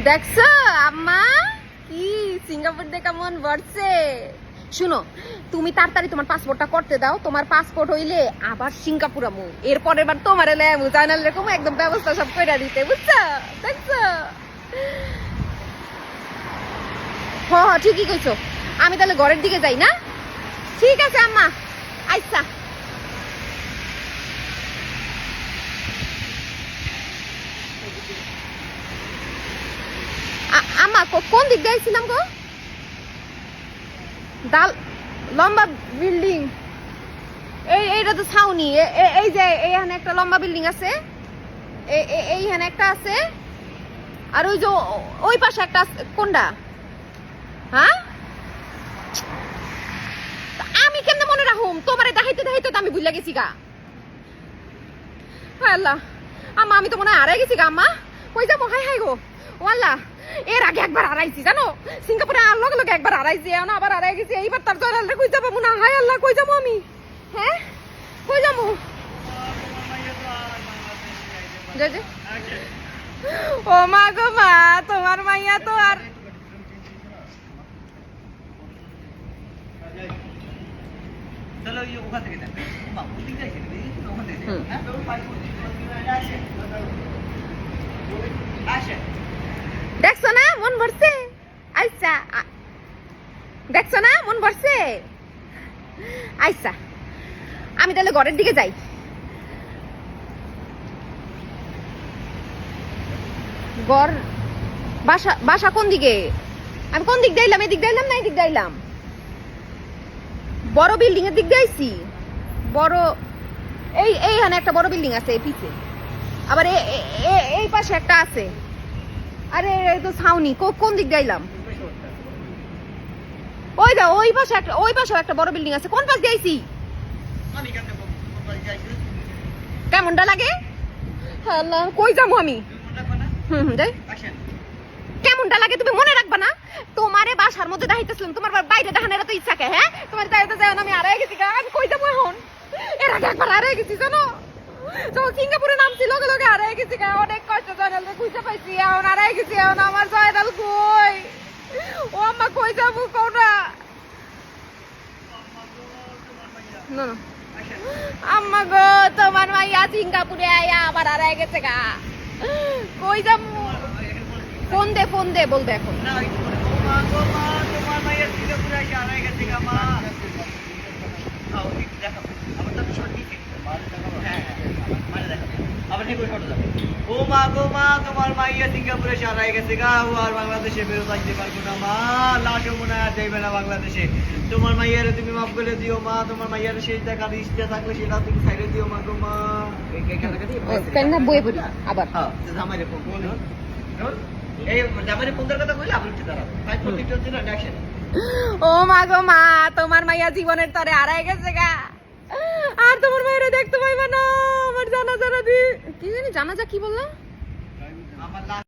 দেখছো আম্মা কি সিঙ্গাপুর দেখা মন ভরছে। শুনো, তুমি তাড়াতাড়ি তোমার পাসপোর্টটা করতে দাও। তোমার পাসপোর্ট হইলে আবার সিঙ্গাপুর আমু, এরপরের বার তোমার এলে আমু জানাল এরকম একদম ব্যবস্থা সব করে দিতে, বুঝছো? দেখছো? হ হ ঠিকই কইছো। আমি তাহলে ঘরের দিকে যাই না? ঠিক আছে আম্মা, আচ্ছা। আম্মা কোন দিক দিয়ে আইছিলাম গো? ডাল লম্বা বিল্ডিং, এইটা তো ছাউনি। এই যে এইখানে একটা লম্বা বিল্ডিং আছে, এইখানে একটা আছে, আর ওই যে ওই পাশে একটা কোনটা? হ্যাঁ, আমি কেমনে মনে রাখুম? তোমারে দেখাইতে দেখাইতে তো আমি ভুলে গেছি গা। হায় আল্লাহ, আম্মা আমি তো মনে হয় হারাই গেছি গা। আম্মা কই যাবো? হাই হাই গো, ও আল্লাহ, এর আগে একবার হারাইছি জানো, সিঙ্গাপুরে লগে লগে একবার হারাইছি, এখন আবার হারাই গেছি। এইবার তার জয়নালটা কই যাবো না? হায় আল্লাহ, কই যাবো আমি? হ্যাঁ, কই যাবো? ও মা গো মা, তোমার মাইয়া তো আর দেখছো না মন ভরছে? আচ্ছা, দেখছো না মন ভরছে? আচ্ছা, আমি তাহলে ঘরের দিকে যাই। ঘর বাসা বাসা কোন দিকে? আমি কোন দিক দিলাম? এদিক দিলাম না এদিক দিলাম? বড় বিল্ডিং এর দিক দিয়ে আইছি। বড় এইখানে একটা বড় বিল্ডিং আছে পিছে, আবার এই পাশে একটা আছে। আরে তো ছাউনি, কোন দিক দিলাম? ওই দাও, ওই পাশে একটা বড় বিল্ডিং আছে। কোন পাশ দিয়ে আইছি? কেমনটা লাগে? আল্লাহ, কই যাবো আমি? যাই। কেমনটা লাগে তুমি মনে রাখবা না? তোমারে বাসার মধ্যে দেখাইতেছিলাম, তোমার বাইরে দেখানোর তো ইচ্ছা কে? হ্যাঁ, তোমার যাইতে যাও না, আমি হারাই গেছি গা। আমি কই যাবো এখন? এর আগে একবার হারাই গেছি জানো, যখন সিঙ্গাপুরে নামছি লগে লগে হারাই গেছি গা। অনেক কষ্ট, জয়নালকে খুঁজে পাইছি, এখন হারাই গেছি। এখন আমার জয়নাল কই? ও আম্মা কই যাবো কোনটা? না না আম্মা গো, তোমার মাইয়া সিঙ্গাপুরে আয়া আবার হারাই গেছে গা। কই যাবো? ফোন দে বলবে এখন। ও মা গো মা, তোমার মাইয়া সিঙ্গাপুরে হারাই গেছে গা, ও আর বাংলাদেশে ফেরত আসতে পারবো না মা। লাশও মনে হয় যাইবে না বাংলাদেশে। তোমার মাইয়ারে তুমি মাফ করে দিও মা। তোমার মাইয়ারে সেই টাকা ইচ্ছা থাকলে সেটা তুমি ছাইড়ে দিও মা গো মা। কেন বইয়ে বলি আবার? হ্যাঁ, জামাইরে ফোন এই জামাইরে ফোন কথা কইলে আবার উঠে দাঁড়াবো। তাই প্রত্যেক চলছে না ডাকছেন। ও মা গো মা, তোমার মাইয়া জীবনের তরে হারাই গেছে গা। আর তোমার মায়েরা দেখতে পাইবা না। আমার জানাজা কি জানি, জানাজা কি বললা?